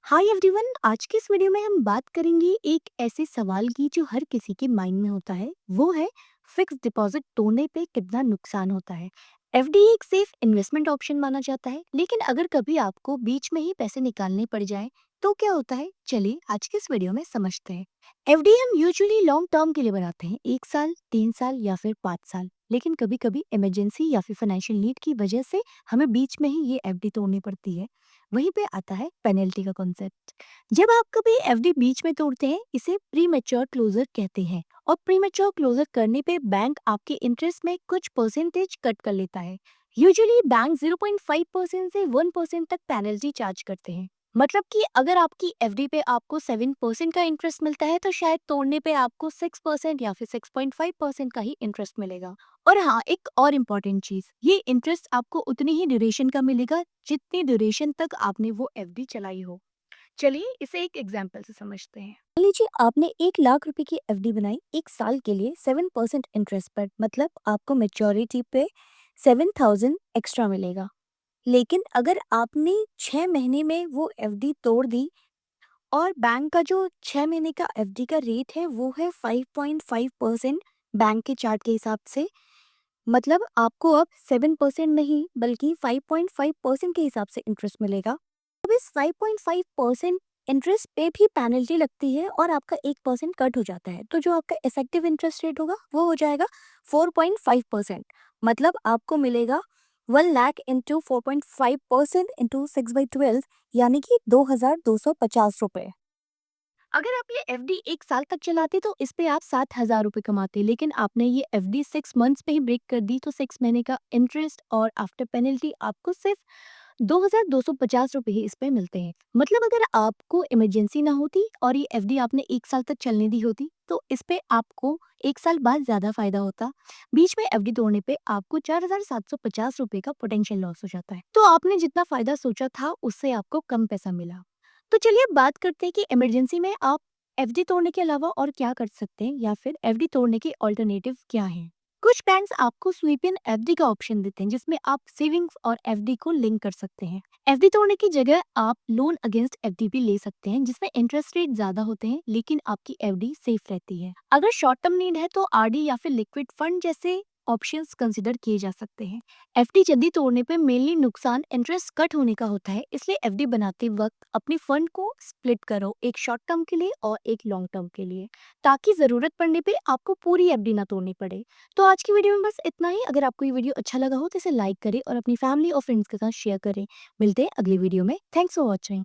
Hi everyone, आज की इस वीडियो में हम बात करेंगे एक ऐसे सवाल की जो हर किसी के माइंड में होता है। वो है फिक्स डिपॉजिट तोड़ने पे कितना नुकसान होता है। एफडी एक सेफ इन्वेस्टमेंट ऑप्शन माना जाता है, लेकिन अगर कभी आपको बीच में ही पैसे निकालने पड़ जाए तो क्या होता है, चलिए आज की इस वीडियो में समझते हैं। एफडी हम यूजुअली लॉन्ग टर्म के लिए बनाते हैं, 1 साल, 3 साल या फिर 5 साल। लेकिन कभी कभी इमरजेंसी या फिर फाइनेंशियल नीड की वजह से हमें बीच में ही ये एफडी तोड़नी पड़ती है। वहीं पे आता है पेनल्टी का कॉन्सेप्ट। जब आप कभी एफडी बीच में तोड़ते हैं, इसे प्री मैच्योर क्लोजर कहते हैं। और प्री मैच्योर क्लोजर करने पे बैंक आपके इंटरेस्ट में कुछ परसेंटेज कट कर लेता है। यूजुअली बैंक 0.5% से 1% तक पेनल्टी चार्ज करते हैं। मतलब कि अगर आपकी एफडी पे आपको 7% का इंटरेस्ट मिलता है, तो शायद तोड़ने पे आपको 6% या फिर 6.5% का ही इंटरेस्ट मिलेगा। और हाँ, एक और इम्पॉर्टेंट चीज, ये इंटरेस्ट आपको उतनी ही ड्यूरेशन का मिलेगा जितनी ड्यूरेशन तक आपने वो एफडी चलाई हो। चलिए इसे एक एग्जाम्पल से समझते हैं। मान लीजिए आपने 1 लाख रुपए की एफडी बनाई 1 साल के लिए 7% इंटरेस्ट पर, मतलब आपको मेच्योरिटी पे 7,000 एक्स्ट्रा मिलेगा। लेकिन अगर आपने 6 महीने में वो एफडी तोड़ दी, और बैंक का जो 6 महीने का एफडी का रेट है वो है 5.5% बैंक के चार्ट के हिसाब से। मतलब आपको अब 7% नहीं बल्कि 5.5% के हिसाब से इंटरेस्ट मिलेगा। अब इस 5.5% इंटरेस्ट पे भी पेनल्टी लगती है और आपका 1% कट हो जाता है, तो जो आपका इफेक्टिव इंटरेस्ट रेट होगा वो हो जाएगा 4.5%। मतलब आपको मिलेगा 1 लाख इंटू 4.5% इंटू 6/12, यानी कि 2,250 रुपये। अगर आप ये एफडी 1 साल तक चलाते तो इस पे आप 7,000 रुपये कमाते, लेकिन आपने ये एफडी 6 मंथ्स में ही ब्रेक कर दी, तो 6 महीने का इंटरेस्ट और आफ्टर पेनल्टी आपको सिर्फ 2,250 रुपये ही इस पे मिलते हैं। मतलब अगर आपको इमरजेंसी ना होती और ये एफडी आपने 1 साल तक चलने दी होती, तो इस पे आपको 1 साल बाद ज्यादा फायदा होता। बीच में एफडी तोड़ने पे आपको 4,750 रुपये का पोटेंशियल लॉस हो जाता है, तो आपने जितना फायदा सोचा था उससे आपको कम पैसा मिला। तो चलिए अब बात करते हैं कि इमरजेंसी में आप एफडी तोड़ने के अलावा और क्या कर सकते हैं, या फिर एफडी तोड़ने के ऑल्टरनेटिव क्या हैं। कुछ बैंक्स आपको स्वीप इन एफडी का ऑप्शन देते हैं, जिसमें आप सेविंग्स और एफडी को लिंक कर सकते हैं। एफडी तोड़ने की जगह आप लोन अगेंस्ट एफडी भी ले सकते हैं, जिसमें इंटरेस्ट रेट ज्यादा होते हैं लेकिन आपकी एफडी सेफ रहती है। अगर शॉर्ट टर्म नीड है तो आरडी या फिर लिक्विड फंड जैसे ऑप्शंस कंसिडर किए जा सकते हैं। एफडी जल्दी तोड़ने पे मेनली नुकसान इंटरेस्ट कट होने का होता है, इसलिए एफडी बनाते वक्त अपनी फंड को स्प्लिट करो, एक शॉर्ट टर्म के लिए और एक लॉन्ग टर्म के लिए, ताकि जरूरत पड़ने पे आपको पूरी एफडी ना तोड़नी पड़े। तो आज की वीडियो में बस इतना ही। अगर आपको ये वीडियो अच्छा लगा हो तो इसे लाइक करें और अपनी फैमिली और फ्रेंड्स के साथ शेयर करें। मिलते हैं अगली वीडियो में। Thanks for watching.